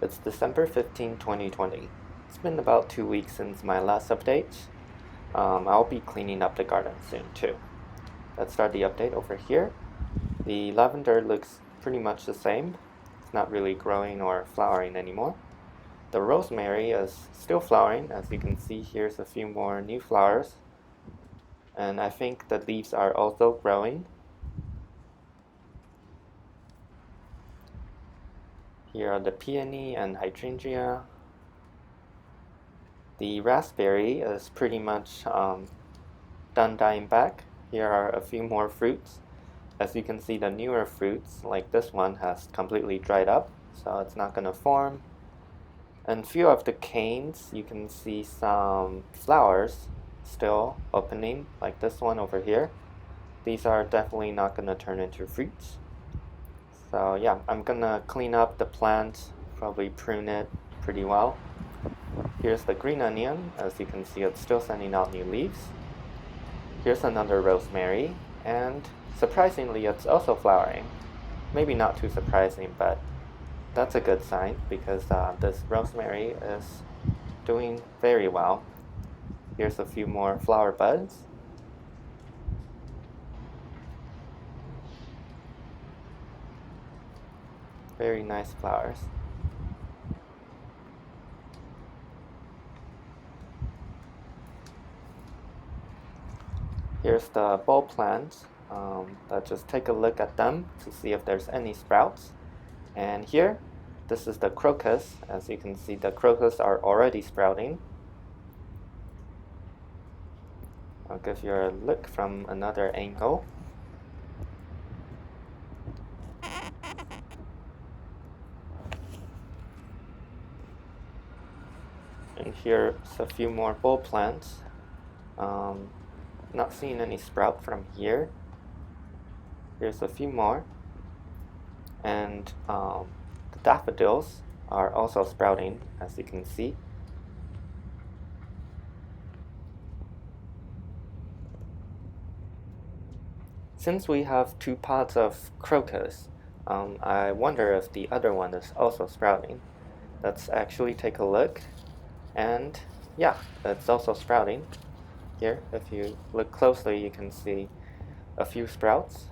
It's December 15, 2020. It's been about 2 weeks since my last update. I'll be cleaning up the garden soon too. Let's start the update over here. The lavender looks pretty much the same. It's not really growing or flowering anymore. The rosemary is still flowering. As you can see, here's a few more new flowers. And I think the leaves are also growing. Here are the peony and hydrangea. The raspberry is pretty much done dying back. Here are a few more fruits. As you can see, the newer fruits, like this one, has completely dried up, so it's not going to form. And few of the canes, you can see some flowers still opening, like this one over here. These are definitely not going to turn into fruits. So yeah, I'm gonna clean up the plant, probably prune it pretty well. Here's the green onion. As you can see, it's still sending out new leaves. Here's another rosemary, and surprisingly, it's also flowering. Maybe not too surprising, but that's a good sign because this rosemary is doing very well. Here's a few more flower buds. Very nice flowers. Here's the bulb plants. Let's just take a look at them to see if there's any sprouts. And here, this is the crocus. As you can see, the crocus are already sprouting. I'll give you a look from another angle. And here's a few more bulb plants. Not seeing any sprout from here. Here's a few more. And the daffodils are also sprouting, as you can see. Since we have 2 pots of crocus, I wonder if the other one is also sprouting. Let's actually take a look. And yeah, it's also sprouting. Here, if you look closely, you can see a few sprouts.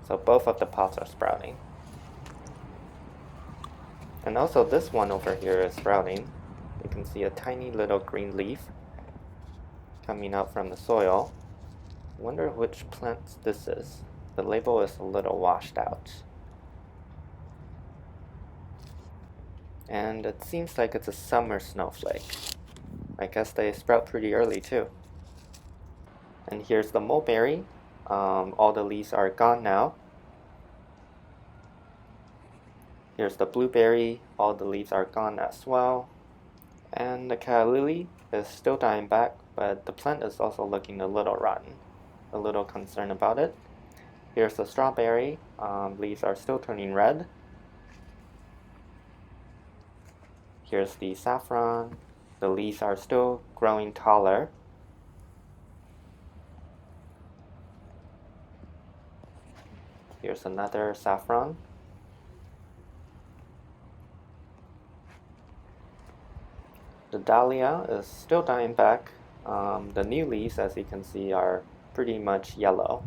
So both of the pots are sprouting. And also this one over here is sprouting. You can see a tiny little green leaf coming out from the soil. I wonder which plant this is. The label is a little washed out. And it seems like it's a summer snowflake. I guess they sprout pretty early too. And here's the mulberry. All the leaves are gone now. Here's the blueberry. All the leaves are gone as well. And the calla lily is still dying back, but the plant is also looking a little rotten. A little concerned about it. Here's the strawberry. Leaves are still turning red. Here's the saffron. The leaves are still growing taller. Here's another saffron. The dahlia is still dying back. The new leaves, as you can see, are pretty much yellow.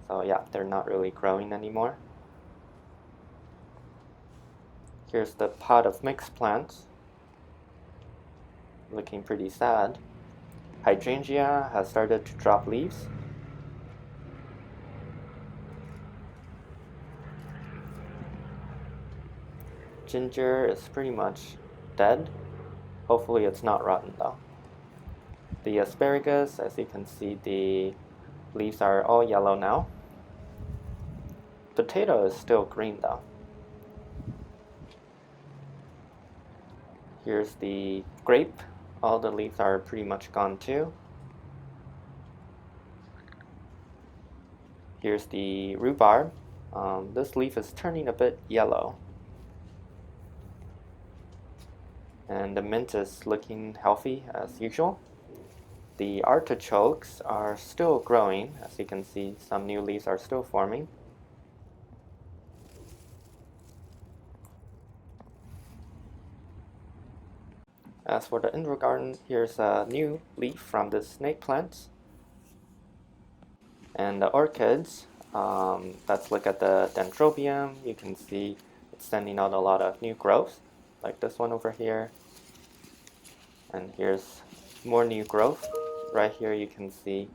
So yeah, they're not really growing anymore. Here's the pot of mixed plants. Looking pretty sad. Hydrangea has started to drop leaves. Ginger is pretty much dead. Hopefully it's not rotten though. The asparagus, as you can see, the leaves are all yellow now. Potato is still green though. Here's the grape. All the leaves are pretty much gone too. Here's the rhubarb. This leaf is turning a bit yellow. And the mint is looking healthy as usual. The artichokes are still growing. As you can see, some new leaves are still forming. As for the indoor garden, here's a new leaf from the snake plant. And the orchids, let's look at the dendrobium. You can see it's sending out a lot of new growth, like this one over here. And here's more new growth. Right here you can see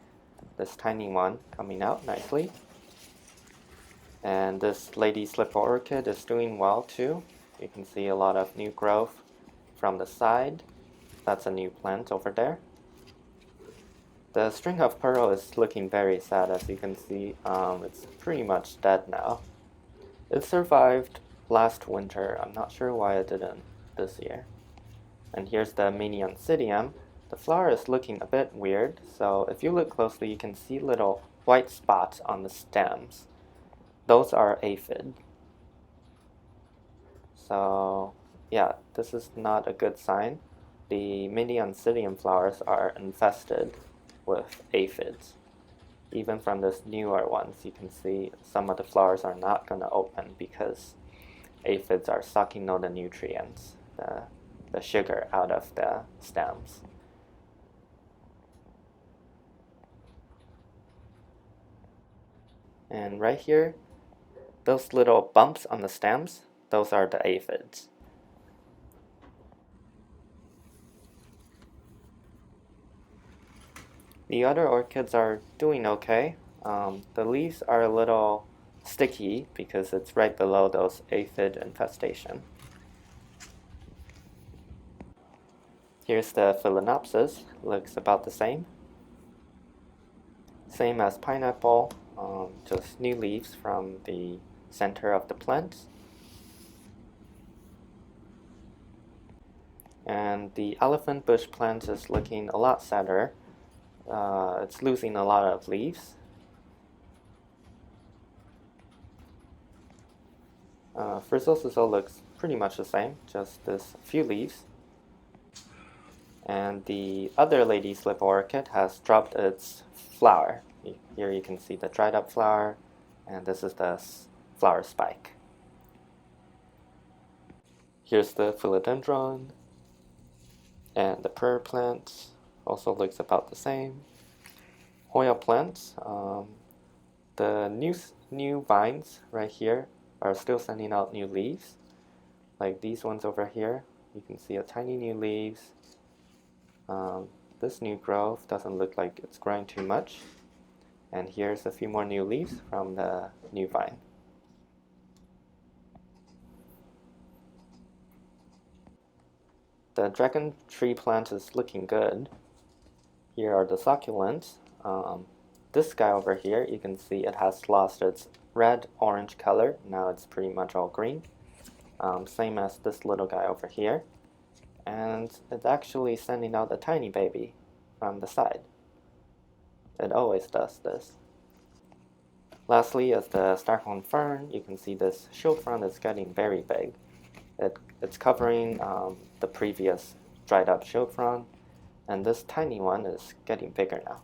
this tiny one coming out nicely. And this lady slipper orchid is doing well too. You can see a lot of new growth from the side. That's a new plant over there. The string of pearl is looking very sad, as you can see. It's pretty much dead now. It survived last winter. I'm not sure why it didn't this year. And here's the mini oncidium. The flower is looking a bit weird, so if you look closely you can see little white spots on the stems. Those are aphid. So yeah, this is not a good sign. The mini oncidium flowers are infested with aphids. Even from this newer ones, you can see some of the flowers are not going to open because aphids are sucking all the nutrients, the sugar out of the stems. And right here, those little bumps on the stems, those are the aphids. The other orchids are doing okay. The leaves are a little sticky because it's right below those aphid infestation. Here's the phalaenopsis, looks about the same. Same as pineapple, just new leaves from the center of the plant. And the elephant bush plant is looking a lot sadder. It's losing a lot of leaves. Frizzle looks pretty much the same, just this few leaves. And the other lady slip orchid has dropped its flower. Here you can see the dried up flower, and this is the flower spike. Here's the philodendron, and the prayer plant also looks about the same. Hoya plants, the new vines right here are still sending out new leaves, like these ones over here. You can see a tiny new leaves. This new growth doesn't look like it's growing too much. And here's a few more new leaves from the new vine. The dragon tree plant is looking good. Here are the succulents. This guy over here, you can see it has lost its red-orange color. Now it's pretty much all green. Same as this little guy over here. And it's actually sending out a tiny baby from the side. It always does this. Lastly is the staghorn fern. You can see this shield frond is getting very big. It's covering the previous dried up shield frond, and this tiny one is getting bigger now.